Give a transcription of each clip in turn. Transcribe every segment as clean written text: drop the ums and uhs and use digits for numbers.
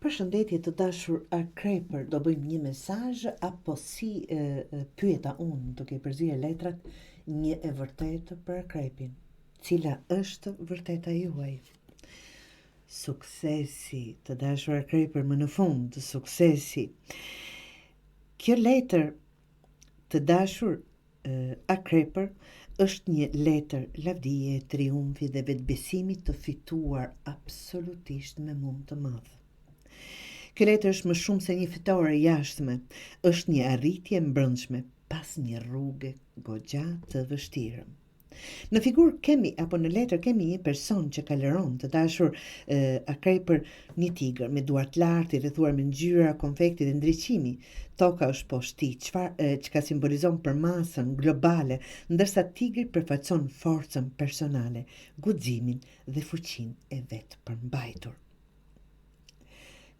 Përshëndetje të dashur Akrejper, do bëjmë një mesazh apo si pyeta unë duke i përzierë letrat një e vërtetë për Akrejpin. Cila është vërteta juaj? Suksesi, të dashur Akrejper, më në fund, suksesi. Kjo letër, të dashur Akrejper, është një letër lavdije, triumfi dhe vetbesimi të fituar absolutisht me mund të madh. Kjo letër është më shumë se një fitore jashtme, është një arritje mbrëmshme pas një rrugë goxha të vështirë. Në figurë kemi, apo në letër kemi një person që kaleron, të dashur Akrejper, një tigër me duart lartë, i rrethuar me ngjyra konfekti dhe ndriçimi. Toka është poshtë tij, çka simbolizon përmasën globale, ndërsa tigri përfaqëson forcën personale, guximin dhe fuqinë e vet përmbajtur.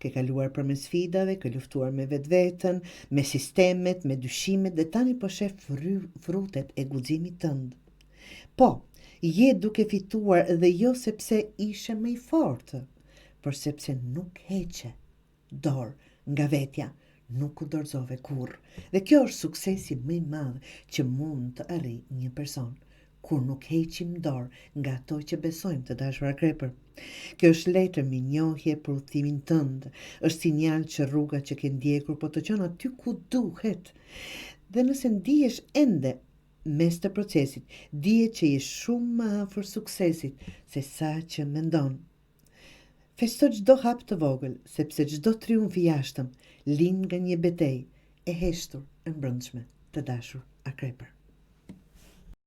Ke kaluar përmes sfidave, ke luftuar me vetveten, me sistemet, me dyshimet dhe tani po sheh frutet e guximit tënd. Po, je duke fituar dhe jo sepse ishe më i fortë, por sepse nuk heqe dorë nga vetja, nuk u dorëzove kurrë. Dhe kjo është suksesi më i madh që mund të arrijë një person, kur nuk heqim dorë nga ato që besojmë, të dashur Akrejper. Kjo është letër me njohje për udhëtimin tënd, është sinjal që rruga që ke ndjekur po të çon aty ku duhet. Dhe nëse ndihesh ende mes të procesit, dije që je shumë më afër suksesit se sa që mendon. Festo çdo hap të vogël, sepse çdo triumf i jashtëm lind nga një betejë e heshtur e mbrëmshme, të dashur Akrejper.